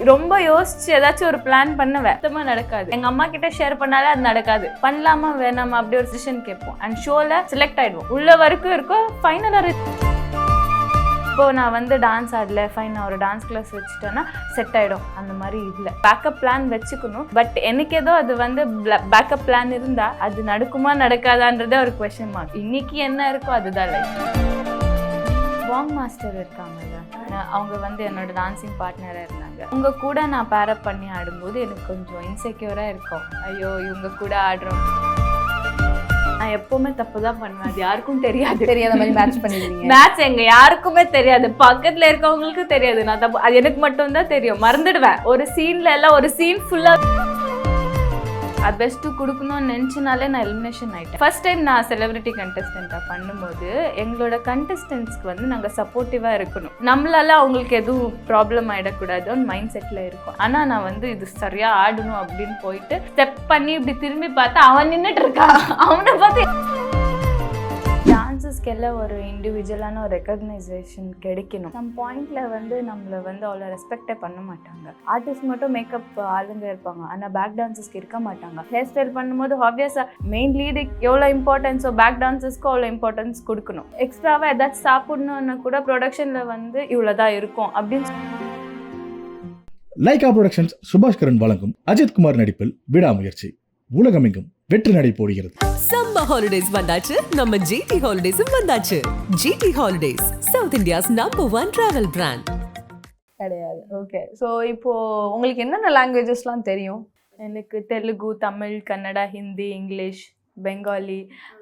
ரொம்ப யோசிச்சு ஏதாச்சும் ஒரு பிளான் பண்ணுவேன், சுத்தமா நடக்காது. எங்க அம்மா கிட்ட ஷேர் பண்ணாலே அது நடக்காது. பண்ணலாமா வேணாமா அப்படி ஒரு டிசிஷன் கேட்போம். அண்ட் ஷோல செலக்ட் ஆயிடுவோம். உள்ள வரைக்கும் இருக்கும், ஃபைனலா இப்போ நான் வந்து டான்ஸ் ஆடல, ஃபைன் நான் ஒரு டான்ஸ் கிளாஸ் வச்சுட்டேன்னா செட் ஆகிடும். அந்த மாதிரி இல்லை, பேக்கப் பிளான் வச்சுக்கணும். பட் எனக்கு ஏதோ அது வந்து பேக்கப் பிளான் இருந்தால் அது நடக்குமா நடக்காதான்றதே ஒரு கொஸ்டின் மார்க். இன்னைக்கு என்ன இருக்கோ அதுதான் லைஃப். வாங் மாஸ்டர் இருக்காங்கல்ல, அவங்க வந்து என்னோட டான்ஸிங் பார்ட்னராக இருந்தாங்க. அவங்க கூட நான் பேரப் பண்ணி ஆடும்போது எனக்கு கொஞ்சம் இன்செக்யூராக இருக்கும். ஐயோ இவங்க கூட ஆடுறோம். நான் எப்பவுமே தப்பு தான் பண்ணுவேன், அது யாருக்கும் தெரியாத மாதிரி மேட்ச் பண்ணிடுவீங்க. மேட்ச் எங்க யாருக்குமே தெரியாது, பக்கத்துல இருக்கவங்களுக்கு தெரியாது. நான் தப்பு, அது எனக்கு மட்டும் தான் தெரியும். மறந்துடுவேன் ஒரு சீன்ல எல்லாம். ஒரு சீன் ஃபுல்லா அது பெஸ்ட்டு கொடுக்கணும்னு நினச்சினாலே நான் எலிமினேஷன் ஆகிட்டேன். ஃபர்ஸ்ட் டைம் நான் செலிபிரிட்டி கண்டெஸ்டண்ட்டாக பண்ணும்போது எங்களோட கண்டெஸ்டன்ஸ்க்கு வந்து நாங்கள் சப்போர்ட்டிவாக இருக்கணும், நம்மளால அவங்களுக்கு எதுவும் ப்ராப்ளம் ஆகிடக்கூடாதுன்னு மைண்ட் செட்டில் இருக்கும். ஆனால் நான் வந்து இது சரியாக ஆடணும் அப்படின்னு போயிட்டு ஸ்டெப் பண்ணி இப்படி திரும்பி பார்த்தா அவன் நின்றுட்டு இருக்கான். அவனை பார்த்து டான்ஸஸ்க்கெல்லாம் ஒரு இண்டிவிஜுவலான ஒரு ரெக்கக்னைசேஷன் கிடைக்கணும். சம் பாயிண்ட்ல வந்து நம்மளை வந்து அவ்வளோ ரெஸ்பெக்டே பண்ண மாட்டாங்க. ஆர்டிஸ்ட் மட்டும் மேக்கப் ஆளுங்க இருப்பாங்க, ஆனால் பேக் டான்ஸஸ்க்கு இருக்க மாட்டாங்க. ஹேர் ஸ்டைல் பண்ணும்போது ஆப்வியஸாக மெயின் லீடுக்கு எவ்வளோ இம்பார்ட்டன்ஸோ பேக் டான்ஸஸ்க்கு அவ்வளோ இம்பார்ட்டன்ஸ் கொடுக்கணும். எக்ஸ்ட்ராவாக ஏதாச்சும் சாப்பிடணுன்னு கூட ப்ரொடக்ஷனில் வந்து இவ்வளோதான் இருக்கும் அப்படின்னு. லைகா புரொடக்ஷன்ஸ் சுபாஷ்கரன் வழங்கும் அஜித் குமார் நடிப்பில் விடாமுயற்சி உலகமெங்கும் வெற்றி நடை போடுகிறது. சம்மர் ஹாலிடேஸ் வந்தாச்சு, நம்ம ஜிடி ஹாலிடேஸும் வந்தாச்சு. GT holidays, south India's #1 travel brand. கிடையாது. ஓகே, ஸோ இப்போ உங்களுக்கு என்னென்ன லாங்குவேஜஸ்லாம் தெரியும்? எனக்கு தெலுங்கு, தமிழ், கன்னடா, ஹிந்தி, இங்கிலீஷ், பெங்காலி,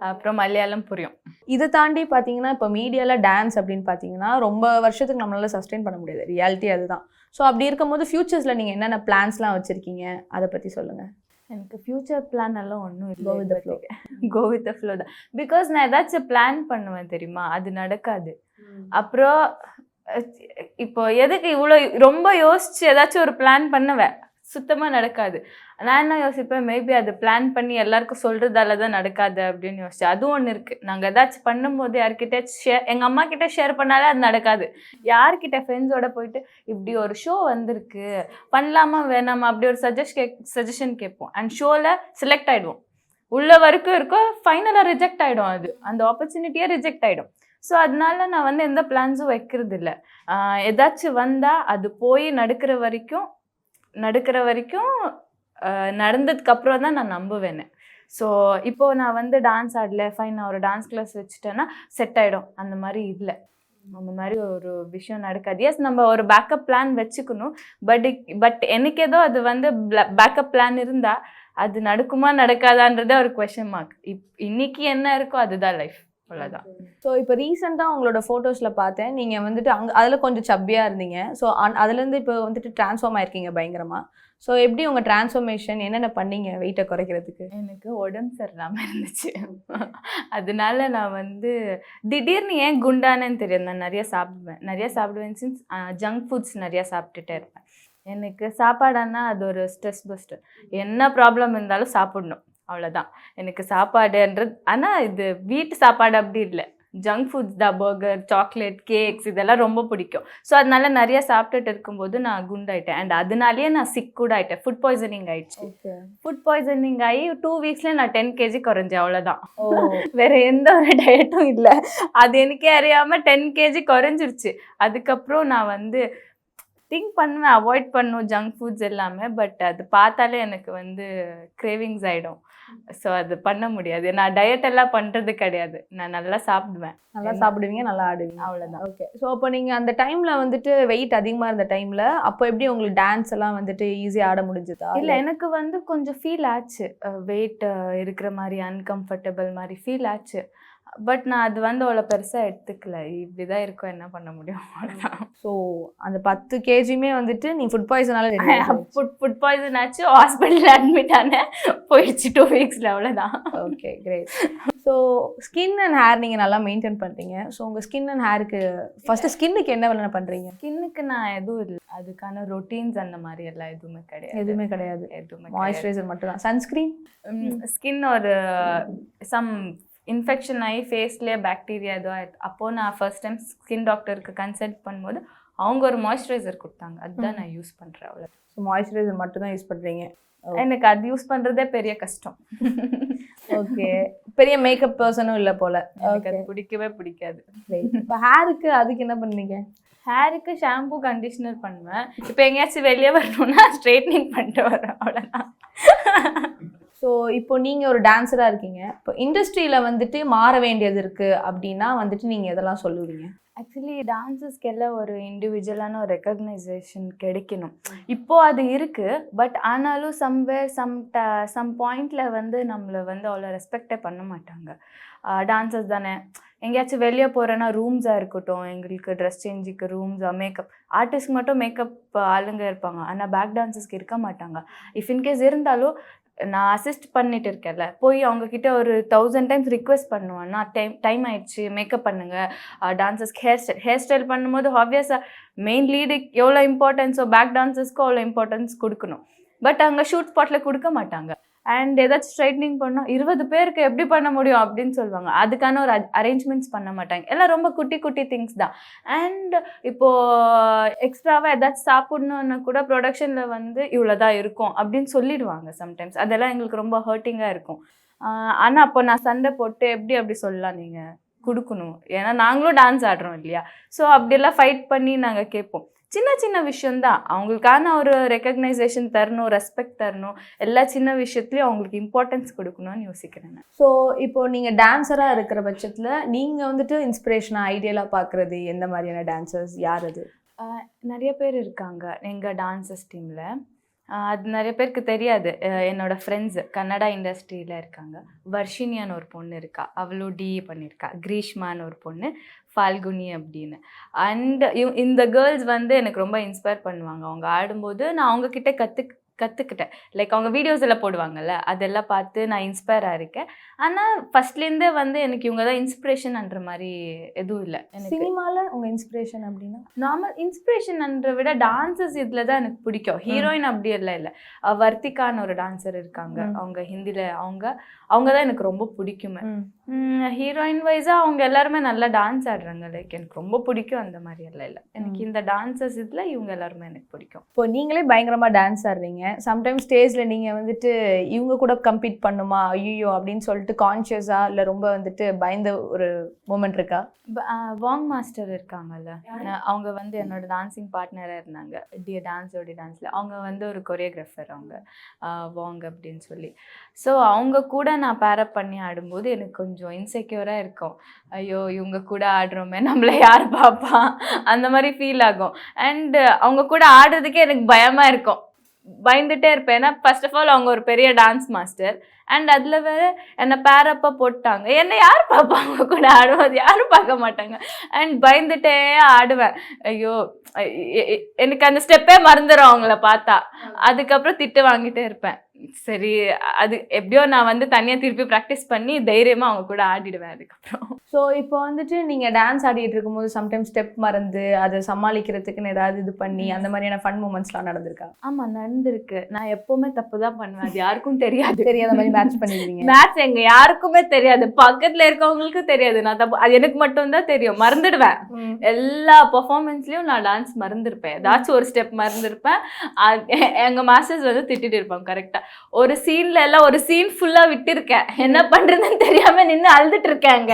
அப்புறம் மலையாளம் புரியும். இதை தாண்டி பார்த்தீங்கன்னா இப்போ மீடியாவில் டான்ஸ் அப்படின்னு பார்த்தீங்கன்னா ரொம்ப வருஷத்துக்கு நம்மளால சஸ்டெயின் பண்ண முடியாது, ரியாலிட்டி அதுதான். ஸோ அப்படி இருக்கும்போது ஃபியூச்சர்ஸில் நீங்கள் என்னென்ன பிளான்ஸ்லாம் வச்சுருக்கீங்க, அதை பற்றி சொல்லுங்கள். எனக்கு ஃப்யூச்சர் பிளான் எல்லாம் ஒன்றும் இல்லை. கோ வித் த ஃப்ளோ தான். பிகாஸ் நான் ஏதாச்சும் பிளான் பண்ணுவேன் தெரியுமா, அது நடக்காது. அப்புறம் இப்போ எதுக்கு இவ்வளோ ரொம்ப யோசிச்சு ஏதாச்சும் ஒரு பிளான் பண்ணுவேன், சுத்தமாக நடக்காது. நான் என்ன யோசிப்பேன், மேபி அது பிளான் பண்ணி எல்லாருக்கும் சொல்கிறதால தான் நடக்காது அப்படின்னு யோசிச்சேன். அதுவும் ஒன்று இருக்குது. நாங்கள் ஏதாச்சும் பண்ணும்போது யார்கிட்டயாச்சும் எங்கள் அம்மா கிட்டே ஷேர் பண்ணாலே அது நடக்காது. யார்கிட்ட ஃப்ரெண்ட்ஸோட போயிட்டு இப்படி ஒரு ஷோ வந்திருக்கு, பண்ணலாமா வேணாமா அப்படி ஒரு சஜஷன் கேட்போம். அண்ட் ஷோவில் செலக்ட் ஆகிடுவோம். உள்ள வரைக்கும் இருக்கும், ஃபைனலாக ரிஜெக்ட் ஆகிடும். அது அந்த ஆப்பர்ச்சுனிட்டியே ரிஜெக்ட் ஆகிடும். ஸோ அதனால நான் வந்து எந்த பிளான்ஸும் வைக்கிறது இல்லை. ஏதாச்சும் வந்தால் அது போய் நடக்கிற வரைக்கும் நடந்ததுக்கப்புறம் தான் நான் நம்புவேன். ஸோ இப்போது நான் வந்து டான்ஸ் ஆடல, ஃபைன் நான் ஒரு டான்ஸ் கிளாஸ் வச்சுட்டேன்னா செட் ஆகிடும். அந்த மாதிரி இல்லை, அந்த மாதிரி ஒரு விஷயம் நடக்காது. எஸ், நம்ம ஒரு பேக்கப் பிளான் வச்சுக்கணும். பட் எனக்கு ஏதோ அது வந்து பேக்கப் பிளான் இருந்தால் அது நடக்குமா நடக்காதான்றதே ஒரு கொஸ்டின் மார்க். இன்னைக்கு என்ன இருக்கோ அதுதான் லைஃப், அவ்வளோதான். ஸோ இப்போ ரீசெண்டாக உங்களோட ஃபோட்டோஸில் பார்த்தேன், நீங்கள் வந்துட்டு அதில் கொஞ்சம் சப்பியாக இருந்தீங்க. ஸோ அதுலேருந்து இப்போ வந்துட்டு ட்ரான்ஸ்ஃபார்ம் ஆயிருக்கீங்க பயங்கரமாக. ஸோ எப்படி உங்கள் ட்ரான்ஸ்ஃபர்மேஷன், என்னென்ன பண்ணீங்க வெயிட்டை குறைக்கிறதுக்கு? எனக்கு உடம்பு சரியில்லாமல் இருந்துச்சு. அதனால நான் வந்து திடீர்னு ஏன் குண்டானேன்னு தெரியாது. நான் நிறைய சாப்பிடுவேன் சின்ஸ் ஜங்க் ஃபுட்ஸ் நிறையா சாப்பிட்டுட்டே இருப்பேன். எனக்கு சாப்பாடுன்னா அது ஒரு ஸ்ட்ரெஸ் பஸ்டர். என்ன ப்ராப்ளம் இருந்தாலும் சாப்பிடணும், அவ்வளோதான் எனக்கு சாப்பாடுன்றது. ஆனால் இது வீட்டு சாப்பாடு அப்படி இல்லை, ஜங்க் ஃபுட்ஸ் தான். பர்கர், சாக்லேட், கேக்ஸ் இதெல்லாம் ரொம்ப பிடிக்கும். ஸோ அதனால நிறைய சாப்பிட்டுட்டு இருக்கும்போது நான் குண்டாயிட்டேன். அண்ட் அதனாலேயே நான் சிக் கூட ஆகிட்டேன். ஃபுட் பாய்சனிங் ஆகிடுச்சு. ஃபுட் பாய்சனிங் ஆகி 2 வீக்ஸ்ல நான் 10 kg குறைஞ்சேன், அவ்வளோதான். வேற எந்த ஒரு டயட்டும் இல்லை. அது எனக்கே அறியாமல் 10 kg குறைஞ்சிருச்சு. அதுக்கப்புறம் நான் வந்து திங்க் பண்ணுவேன், அவாய்ட் பண்ணும் ஜங்க் ஃபுட்ஸ் எல்லாமே. பட் அது பார்த்தாலே எனக்கு வந்து கிரேவிங்ஸ் ஆகிடும். ஸோ அது பண்ண முடியாது. நான் டயட் எல்லாம் பண்ணுறது கிடையாது, நான் நல்லா சாப்பிடுவேன். நல்லா சாப்பிடுவீங்க, நல்லா ஆடுவீங்க, அவ்வளோதான். ஓகே. ஸோ அப்போ நீங்கள் அந்த டைமில் வந்துட்டு வெயிட் அதிகமாக இருந்த டைமில் அப்போ எப்படி உங்களுக்கு டான்ஸ் எல்லாம் வந்துட்டு ஈஸியாக ஆட முடிஞ்சுதா? இல்லை, எனக்கு வந்து கொஞ்சம் ஃபீல் ஆச்சு, வெயிட் இருக்கிற மாதிரி அன்கம்ஃபர்டபுள் மாதிரி ஃபீல் ஆச்சு. பட் நான் அது வந்து அவ்வளோ பெருசாக எடுத்துக்கல. இப்படிதான் இருக்கும், என்ன பண்ண முடியும், அவ்வளோதான். ஸோ அந்த 10 kgமே வந்துட்டு நீ ஃபுட் பாய்சனால ஃபுட் பாய்சன் ஆச்சு, ஹாஸ்பிட்டலில் அட்மிட் ஆனேன், போயிடுச்சு 2 வீக்ஸில், அவ்வளோதான். Okay, great. So skin and hair நீங்கள் நல்லா மெயின்டைன் பண்ணுறீங்க. ஸோ உங்கள் ஸ்கின் அண்ட் ஹேருக்கு ஃபஸ்ட்டு ஸ்கின்னுக்கு என்ன வேலை பண்ணுறீங்க? ஸ்கின்னுக்கு நான் எதுவும் இல்லை, அதுக்கான ரொட்டீன்ஸ் அந்த மாதிரி எல்லாம் எதுவுமே கிடையாது. எதுவுமே மாய்ஸ்சரைசர் மட்டும் தான். சன்ஸ்க்ரீன்? ஸ்கின் ஒரு சம் இன்ஃபெக்ஷன் ஆகி ஃபேஸ்லேயே பாக்டீரியா ஏதோ அப்போது நான் ஃபர்ஸ்ட் டைம் ஸ்கின் டாக்டருக்கு கன்சல்ட் பண்ணும்போது அவங்க ஒரு மாய்ஸ்சரைசர் கொடுத்தாங்க, அதுதான் நான் யூஸ் பண்ணுறேன். அவ்வளோ. ஸோ மாய்ஸ்சரைசர் மட்டும் தான் யூஸ் பண்ணுறீங்க. எனக்கு அது யூஸ் பண்ணுறதே பெரிய கஷ்டம். ஓகே, பெரிய மேக்கப் பர்சனும் இல்லை போல. எனக்கு அது பிடிக்கவே பிடிக்காது. இப்போ ஹேருக்கு அதுக்கு என்ன பண்ணுவீங்க? ஹேருக்கு ஷாம்பு கண்டிஷனர் பண்ணுவேன். இப்போ எங்கேயாச்சும் வெளியே வரணும்னா ஸ்ட்ரைட்னிங் பண்ணிட்டு வரேன், அவ்வளோதான். ஸோ இப்போ நீங்கள் ஒரு டான்ஸராக இருக்கீங்க, இப்போ இண்டஸ்ட்ரியில் வந்துட்டு மாற வேண்டியது இருக்குது அப்படின்னா வந்துட்டு நீங்கள் எதெல்லாம் சொல்லுவீங்க? ஆக்சுவலி டான்ஸஸ்க்கெல்லாம் ஒரு இண்டிவிஜுவலான ஒரு ரெக்கக்னைசேஷன் கிடைக்கணும். இப்போது அது இருக்குது, பட் ஆனாலும் சம்வேர் சம் பாயிண்டில் வந்து நம்மளை வந்து அவ்வளோ ரெஸ்பெக்டே பண்ண மாட்டாங்க. டான்ஸஸ் தானே, எங்கேயாச்சும் வெளியே போகிறேன்னா ரூம்ஸாக இருக்கட்டும், எங்களுக்கு ட்ரெஸ் சேஞ்சுக்கு ரூம்ஸாக, மேக்கப் ஆர்டிஸ்ட் மட்டும் மேக்கப் ஆளுங்க இருப்பாங்க, ஆனால் பேக் டான்ஸஸ்க்கு இருக்க மாட்டாங்க. இஃப் இன்கேஸ் இருந்தாலும் நான் அசிஸ்ட் பண்ணிட்டு இருக்கேன்ல, போய் அவங்கக்கிட்ட ஒரு 1000 டைம்ஸ் ரிக்வெஸ்ட் பண்ணுவேன், நான் டைம் ஆயிடுச்சு, மேக்கப் பண்ணுங்கள், டான்ஸஸ்க்கு ஹேர் ஸ்டைல் பண்ணும்போது ஆப்வியஸாக மெயின் லீடுக்கு எவ்வளோ இம்பார்ட்டன்ஸோ பேக் டான்ஸஸ்க்கும் அவ்வளோ இம்பார்ட்டன்ஸ் கொடுக்கணும். பட் அங்கே ஷூட் ஸ்பாட்டில் கொடுக்க மாட்டாங்க. அண்ட் ஏதாச்சும் ஸ்ட்ரைட்னிங் பண்ணால் 20 பேருக்கு எப்படி பண்ண முடியும் அப்படின்னு சொல்லுவாங்க. அதுக்கான ஒரு அரேஞ்ச்மெண்ட்ஸ் பண்ண மாட்டாங்க. எல்லாம் ரொம்ப குட்டி குட்டி திங்ஸ் தான். அண்ட் இப்போது எக்ஸ்ட்ராவாக ஏதாச்சும் சாப்பிட்ணுன்னு கூட ப்ரொடக்ஷனில் வந்து இவ்வளோ தான் இருக்கும் அப்படின்னு சொல்லிடுவாங்க சம்டைம்ஸ். அதெல்லாம் எங்களுக்கு ரொம்ப ஹர்ட்டிங்காக இருக்கும். ஆனால் அப்போ நான் சண்டை போட்டு அப்படி சொல்லலாம், நீங்கள் கொடுக்கணும், ஏன்னா நாங்களும் டான்ஸ் ஆடுறோம் இல்லையா. ஸோ அப்படியெல்லாம் ஃபைட் பண்ணி நாங்கள் கேட்போம். சின்ன சின்ன விஷயந்தான், அவங்களுக்கான ஒரு ரெக்கக்னைசேஷன் தரணும், ரெஸ்பெக்ட் தரணும், எல்லா சின்ன விஷயத்துலையும் அவங்களுக்கு இம்பார்ட்டன்ஸ் கொடுக்கணும்னு யோசிக்கிறேன். ஸோ இப்போ நீங்கள் டான்ஸராக இருக்கிற பட்சத்தில் நீங்கள் வந்துட்டு இன்ஸ்பிரேஷனாக ஐடியலாக பார்க்குறது எந்த மாதிரியான டான்சர்ஸ், யார் அது? நிறைய பேர் இருக்காங்க எங்கள் டான்ஸஸ் டீமில். அது நிறைய பேருக்கு தெரியாது. என்னோட ஃப்ரெண்ட்ஸு கன்னடா இண்டஸ்ட்ரியில் இருக்காங்க. வர்ஷினியான்னு ஒரு பொண்ணு இருக்கா, அவளும் டிஏ பண்ணியிருக்கா. கிரீஷ்மான்னு ஒரு பொண்ணு, ஃபால்குனி அப்படின்னு. அண்ட் இந்த கேர்ள்ஸ் வந்து எனக்கு ரொம்ப இன்ஸ்பயர் பண்ணுவாங்க. அவங்க ஆடும்போது நான் அவங்கக்கிட்ட கற்றுக்கிட்டேன். லைக் அவங்க வீடியோஸ் எல்லாம் போடுவாங்கல்ல, அதெல்லாம் பார்த்து நான் இன்ஸ்பயராக இருக்கேன். ஆனால் ஃபஸ்ட்லேருந்தே வந்து எனக்கு இவங்க தான் இன்ஸ்பிரேஷன்ன்ற மாதிரி எதுவும் இல்லை. எனக்கு சினிமாவில் உங்கள் இன்ஸ்பிரேஷன் அப்படின்னா? நார்மல் இன்ஸ்பிரேஷன்ன்ற விட டான்சஸ் இதில் தான் எனக்கு பிடிக்கும். ஹீரோயின் அப்படி எல்லாம் இல்லை. வர்த்திகான்னு ஒரு டான்ஸர் இருக்காங்க, அவங்க ஹிந்தியில், அவங்க தான் எனக்கு ரொம்ப பிடிக்குமே. ஹீரோயின் வைஸாக அவங்க எல்லாருமே நல்லா டான்ஸ் ஆடுறாங்க. லைக் எனக்கு ரொம்ப பிடிக்கும். அந்த மாதிரி எல்லாம் இல்லை. எனக்கு இந்த டான்சஸ் இதில் இவங்க எல்லாருமே எனக்கு பிடிக்கும். இப்போ நீங்களே பயங்கரமாக டான்ஸ் ஆடுறீங்க, சம்டைம்ஸ் ஸ்டேஜில் நீங்கள் வந்துட்டு இவங்க கூட கம்பீட் பண்ணுமா ஐயோ அப்படின்னு சொல்லிட்டு கான்ஷியஸாக இல்லை ரொம்ப வந்துட்டு பயந்த ஒரு மூமெண்ட் இருக்கா? வாங் மாஸ்டர் இருக்காங்கல்ல, அவங்க வந்து என்னோட டான்ஸிங் பார்ட்னராக இருந்தாங்க டான்ஸில். அவங்க வந்து ஒரு கொரியோகிராஃபர், அவங்க வாங் அப்படின்னு சொல்லி. ஸோ அவங்க கூட நான் பேரப் பண்ணி ஆடும்போது எனக்கு கொஞ்சம் இன்செக்யூராக இருக்கும். ஐயோ இவங்க கூட ஆடுறோமே, நம்மளை யார் பார்ப்பா, அந்த மாதிரி ஃபீல் ஆகும். அண்டு அவங்க கூட ஆடுறதுக்கே எனக்கு பயமாக இருக்கும், பயந்துட்டே இருப்பேன். ஏன்னா ஃபர்ஸ்ட் ஆஃப் ஆல் அவங்க ஒரு பெரிய டான்ஸ் மாஸ்டர், அண்ட் அதில் வேறு என்னை பேரப்பாக போட்டாங்க. என்னை யார் பார்ப்பாங்க கூட ஆடுவது, யாரும் பார்க்க மாட்டாங்க. அண்ட் பயந்துட்டே ஆடுவேன். ஐயோ எனக்கு அந்த ஸ்டெப்பே மறந்துடும் அவங்கள பார்த்தா. அதுக்கப்புறம் திட்டு வாங்கிட்டே இருப்பேன். சரி, அது எப்படியோ நான் வந்து தனியாக திருப்பி ப்ராக்டிஸ் பண்ணி தைரியமாக அவங்க கூட ஆடிடுவேன் அதுக்கப்புறம். ஸோ இப்போ வந்துட்டு நீங்கள் டான்ஸ் ஆடிட்டு இருக்கும்போது சம்டைம்ஸ் ஸ்டெப் மறந்து அதை சமாளிக்கிறதுக்குன்னு ஏதாவது இது பண்ணி அந்த மாதிரியான ஃபன் மூமெண்ட்ஸ்லாம் நடந்திருக்கா? ஆமாம், நடந்திருக்கு. நான் எப்போவுமே தப்பு தான் பண்ணுவேன், அது யாருக்கும் தெரியாது. தெரியாத மாதிரி மேட்ச் பண்ணிடுவீங்க. மேட்ச் எங்க யாருக்குமே தெரியாது, பக்கத்தில் இருக்கவங்களுக்கும் தெரியாது. நான் தப்பு, அது எனக்கு மட்டும்தான் தெரியும். மறந்துடுவேன். எல்லா பெர்ஃபார்மன்ஸ்லையும் நான் டான்ஸ் மறந்துருப்பேன். ஏதாச்சும் ஒரு ஸ்டெப் மறந்துருப்பேன். எங்கள் மாஸ்டர்ஸ் வந்து திட்டிட்டு இருப்பாங்க. கரெக்டாக ஒரு சீன்ல எல்லாம் ஒரு சீன் ஃபுல்லா விட்டுருக்கேன், என்ன பண்றதுன்னு தெரியாம நின்று அழுதுட்டு இருக்காங்க.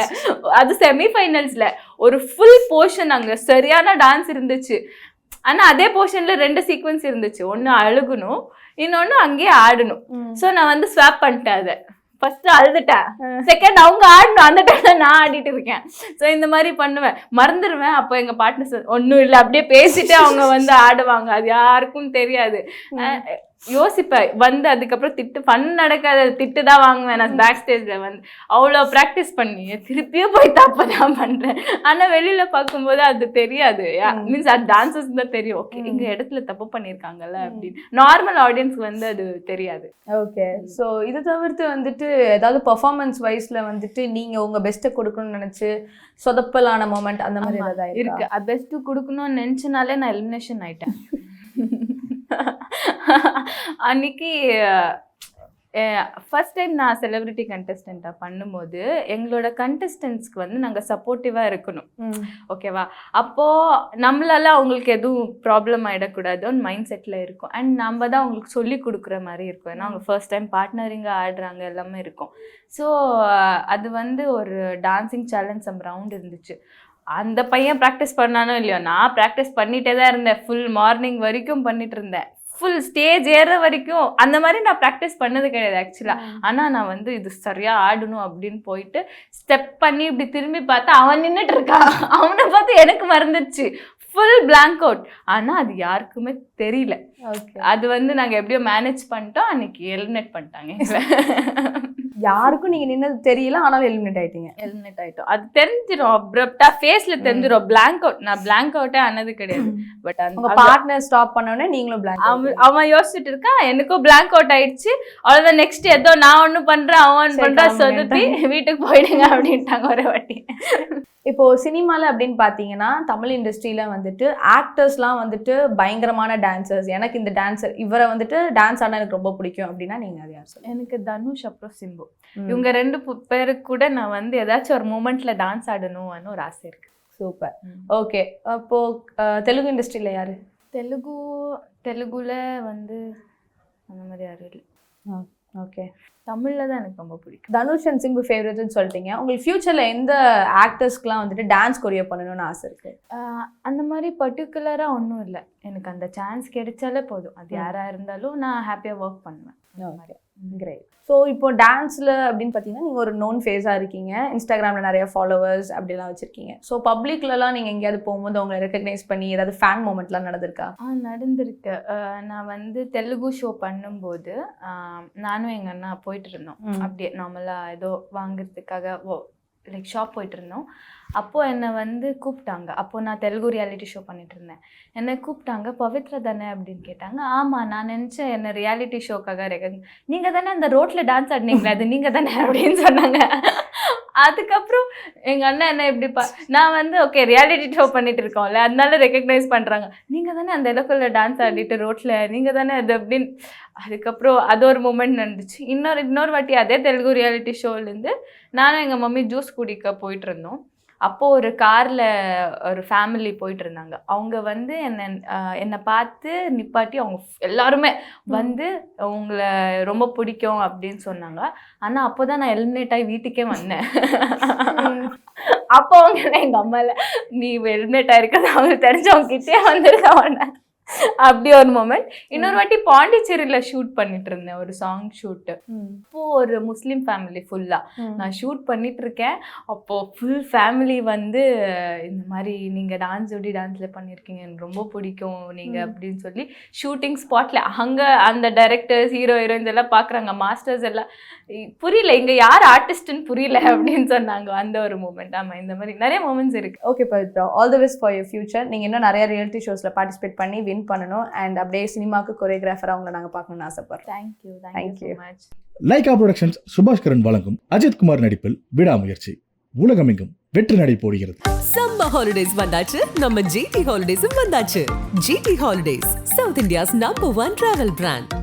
அது செமிஃபைனல்ஸ்ல ஒரு ஃபுல் போர்ஷன் அங்க சரியான டான்ஸ் இருந்துச்சு. ஆனா அதே போர்ஷன்ல 2 சீக்வன்ஸ் இருந்துச்சு. ஒன்னு அழுகணும், இன்னொன்னு அங்கேயே ஆடணும். ஸோ நான் வந்து ஸ்வாப் பண்ணிட்டேன். அதை ஃபர்ஸ்ட் அழுதுட்டேன், செகண்ட் அவங்க ஆடணும், அந்த டைம்ல நான் ஆடிட்டு இருக்கேன். ஸோ இந்த மாதிரி பண்ணுவேன், மறந்துடுவேன். அப்போ எங்க பார்ட்னர்ஸ் ஒன்றும் இல்லை அப்படியே பேசிட்டு அவங்க வந்து ஆடுவாங்க, அது யாருக்கும் தெரியாது. யோசிப்பேன் வந்து அதுக்கப்புறம் திட்டு ஃபன் நடக்காத திட்டு தான் வாங்குவேன் நான் பேக் ஸ்டேஜில் வந்து. அவ்வளோ ப்ராக்டிஸ் பண்ணி திருப்பியும் போய் தப்பு தான் பண்ணுறேன். ஆனால் வெளியில் பார்க்கும்போது அது தெரியாது. மீன்ஸ் அது டான்ஸஸ் தான் தெரியும். ஓகே இங்கே இடத்துல தப்பு பண்ணியிருக்காங்கல்ல அப்படின்னு. நார்மல் ஆடியன்ஸ்க்கு வந்து அது தெரியாது. ஓகே, ஸோ இதை தவிர்த்து வந்துட்டு ஏதாவது பர்ஃபார்மன்ஸ் வைஸில் வந்துட்டு நீங்கள் உங்கள் பெஸ்ட்டை கொடுக்கணும்னு நினச்சி சொதப்பலான மூமெண்ட் அந்த மாதிரி ஏதாவது இருக்கு? அது பெஸ்ட்டு கொடுக்கணும்னு நினச்சினாலே நான் எலிமினேஷன் ஆயிட்டேன். அன்னைக்கு ஃபர்ஸ்ட் டைம் நான் செலிபிரிட்டி கண்டெஸ்டண்ட்டாக பண்ணும்போது எங்களோட கண்டெஸ்டன்ஸ்க்கு வந்து நாங்கள் சப்போர்ட்டிவாக இருக்கணும், ஓகேவா? அப்போது நம்மளால அவங்களுக்கு எதுவும் ப்ராப்ளம் ஆகிடக்கூடாதுன்னு மைண்ட் செட்டில் இருக்கும். அண்ட் நம்ம தான் அவங்களுக்கு சொல்லி கொடுக்குற மாதிரி இருக்கும். ஏன்னா அவங்க ஃபர்ஸ்ட் டைம் பார்ட்னரிங்காக ஆடுறாங்க, எல்லாமே இருக்கும். ஸோ அது வந்து ஒரு டான்ஸிங் சேலஞ்ச் சம் ரவுண்ட் இருந்துச்சு. அந்த பையன் ப்ராக்டிஸ் பண்ணானோ இல்லையோ, நான் ப்ராக்டிஸ் பண்ணிகிட்டே தான் இருந்தேன். ஃபுல் மார்னிங் வரைக்கும் பண்ணிட்டு இருந்தேன். ஃபுல் ஸ்டேஜ் ஏற வரைக்கும் அந்த மாதிரி நான் ப்ராக்டிஸ் பண்ணது கிடையாது ஆக்சுவலாக. ஆனால் நான் வந்து இது சரியாக ஆடணும் அப்படின்னு போயிட்டு ஸ்டெப் பண்ணி இப்படி திரும்பி பார்த்தா அவன் நின்றுட்டு இருக்கான். அவனை பார்த்து எனக்கு மறந்துச்சு, ஃபுல் பிளாங்க் அவுட். ஆனால் அது யாருக்குமே தெரியல. அது வந்து நாங்கள் எப்படியோ மேனேஜ் பண்ணிட்டோம். அன்னைக்கு எலிமினேட் பண்ணிட்டாங்க. யாருக்கும் நீங்க நின்னது தெரியல, ஆனாலும் எலிமினேட் ஆயிட்டோம். அது தெரிஞ்சிடும், அப்ரப்டா ஃபேஸ்ல தெரிஞ்சிடும். பிளாங்க் அவுட், நான் பிளாங்க் அவுட்டே ஆனது கிடையாது. பட் உங்க பார்ட்னர் ஸ்டாப் பண்ணோடனே நீங்களும் பிளாங்க். அவன் யோசிச்சுட்டு இருக்கான், எனக்கும் பிளாங்க் அவுட் ஆயிடுச்சு. அவ்வளவுதான், நெக்ஸ்ட் ஏதோ நான் ஒண்ணு பண்றேன், அவன் பண்றா, சொதுப்பி வீட்டுக்கு போயிடுங்க அப்படின்ட்டாங்க ஒரு வாட்டி. இப்போ சினிமாவில் அப்படின்னு பார்த்தீங்கன்னா தமிழ் இண்டஸ்ட்ரியில் வந்துட்டு ஆக்டர்ஸ்லாம் வந்துட்டு பயங்கரமான டான்சர்ஸ். எனக்கு இந்த டான்சர் இவரை வந்துட்டு டான்ஸ் ஆடினா எனக்கு ரொம்ப பிடிக்கும் அப்படின்னா நீங்கள் அது யார் சொல்லுங்கள்? எனக்கு தனுஷ் அப்புறம் சிம்பு, இவங்க 2 பேருக்கு கூட நான் வந்து ஏதாச்சும் ஒரு மூமெண்ட்ல டான்ஸ் ஆடணும்னு ஒரு ஆசை இருக்கு. சூப்பர். ஓகே, அப்போ தெலுங்கு இண்டஸ்ட்ரியில் யாரு? தெலுங்குல வந்து அந்த மாதிரி யாரும் இல்லை. ஓகே, தமிழில் தான் எனக்கு ரொம்ப பிடிக்கும். தனுஷ் அண்ட் சிம்பு ஃபேவரட்னு சொல்லிட்டீங்க. உங்களுக்கு ஃபியூச்சரில் எந்த ஆக்டர்ஸ்க்குலாம் வந்துட்டு டான்ஸ் கொரியோ பண்ணணும்னு ஆசை இருக்கு? அந்த மாதிரி பர்டிகுலராக ஒன்றும் இல்லை. எனக்கு அந்த சான்ஸ் கிடைச்சாலே போதும். அது யாராக இருந்தாலும் நான் ஹாப்பியாக ஒர்க் பண்ணுவேன். Okay, great. ஸோ இப்போ டான்ஸில் அப்படின்னு பார்த்தீங்கன்னா நீங்கள் ஒரு நோன் ஃபேஸாக இருக்கீங்க, இன்ஸ்டாகிராமில் நிறைய ஃபாலோவர்ஸ் அப்படிலாம் வச்சுருக்கீங்க. ஸோ பப்ளிக்லலாம் நீங்கள் எங்கேயாவது போகும்போது உங்களை ரெக்கக்னைஸ் பண்ணி ஏதாவது ஃபேன் மூமெண்ட்லாம் நடந்திருக்கா? நடந்திருக்கு. நான் வந்து தெலுங்கு ஷோ பண்ணும்போது நானும் எங்கள் அண்ணா போயிட்டு இருந்தோம். அப்படியே நார்மலாக ஏதோ வாங்குறதுக்காக லைக் ஷாப் போயிட்டு இருந்தோம். அப்போது என்னை வந்து கூப்பிட்டாங்க. அப்போது நான் தெலுங்கு ரியாலிட்டி ஷோ பண்ணிட்டு இருந்தேன். என்னை கூப்பிட்டாங்க, பவித்ரா தானே அப்படின்னு கேட்டாங்க. ஆமாம், நான் நினச்சேன் என்ன ரியாலிட்டி ஷோக்காக நீங்கள் தானே அந்த ரோட்டில் டான்ஸ் ஆடினீங்களா, அது நீங்கள் தானே அப்படின்னு சொன்னாங்க. அதுக்கப்புறம் எங்கள் அண்ணன் என்ன எப்படிப்பா, நான் வந்து ஓகே ரியாலிட்டி ஷோ பண்ணிட்டு இருக்கோம்ல, அதனால ரெக்கக்னைஸ் பண்ணுறாங்க. நீங்கள் தானே அந்த இடத்துல டான்ஸ் ஆடிட்டு ரோட்டில், நீங்கள் தானே அது அப்படின்னு. அதுக்கப்புறம் அது ஒரு மூமெண்ட் நடந்துச்சு. இன்னொரு வாட்டி அதே தெலுங்கு ரியாலிட்டி ஷோலேருந்து நானும் எங்கள் மம்மி ஜூஸ் குடிக்க போயிட்டு இருந்தோம். அப்போது ஒரு காரில் ஒரு ஃபேமிலி போயிட்டு இருந்தாங்க. அவங்க வந்து என்னை பார்த்து நிப்பாட்டி அவங்க எல்லாருமே வந்து உங்களை ரொம்ப பிடிக்கும் அப்படின்னு சொன்னாங்க. ஆனால் அப்போ தான் நான் எலிமினேட் ஆகி வீட்டுக்கே வந்தேன். அப்போ அவங்க எங்கள் அம்மாவில் நீ எலிமினேட் ஆகிருக்கிறது அவங்களுக்கு தெரிஞ்சவங்க கிட்டே வந்துருக்க அப்படி ஒரு மூமெண்ட். இன்னொரு வாட்டி பாண்டிச்சேரியில் ஷூட் பண்ணிட்டு இருந்தேன், ஒரு சாங் ஷூட்டு. அப்போது ஒரு முஸ்லீம் ஃபேமிலி ஃபுல்லாக நான் ஷூட் பண்ணிட்டு இருக்கேன். அப்போது ஃபுல் ஃபேமிலி வந்து இந்த மாதிரி நீங்கள் டான்ஸில் பண்ணியிருக்கீங்க, எனக்கு ரொம்ப பிடிக்கும் நீங்கள் அப்படின்னு சொல்லி ஷூட்டிங் ஸ்பாட்டில் அங்கே அந்த டைரக்டர்ஸ் ஹீரோயின்ஸ் எல்லாம் பார்க்குறாங்க, மாஸ்டர்ஸ் எல்லாம் புரியல இங்கே யார் ஆர்டிஸ்ட்னு புரியல அப்படின்னு சொன்னாங்க. அந்த ஒரு மூமெண்ட். ஆமாம், இந்த மாதிரி நிறைய மூமெண்ட்ஸ் இருக்குது. Okay Pavithra, all the best for your future. நீங்கள் இன்னும் நிறைய ரியாலிட்டி ஷோஸில் பார்ட்டிசிபேட் பண்ணி வின் பண்ணணும். அண்ட் அப்படியே சினிமாவுக்கு கொரியோகிராஃபராக அவங்களை நாங்கள் பார்க்கணும்னு ஆசைப்படுறோம். Thank you so much. Lyca productions Subaskaran வழங்கும் அஜித் குமார் நடிப்பில் விடாமுயற்சி உலகமெங்கும் வெற்றி நடை போடுகிறது. சம்மர் ஹாலிடேஸ் வந்தாச்சு, நம்ம ஜிடி ஹாலிடேஸும் வந்தாச்சு. GT holidays, south India's number 1 travel brand.